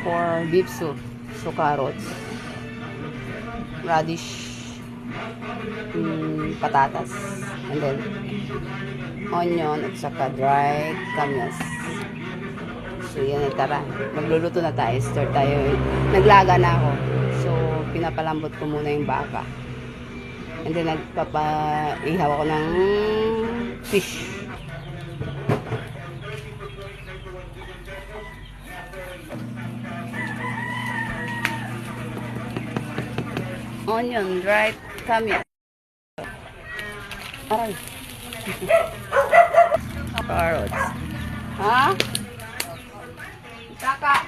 for beef soup. So, carrots, radish, patatas, and then onion at saka dried kamyas. So, yan na, tara. Magluluto na tayo. Start tayo. Naglaga na ako. So, pinapalambot ko muna yung baka. And then, nagpapaihaw ako ng fish. Onion, dried kamyas. Aray. Carrots. Ha? Saka.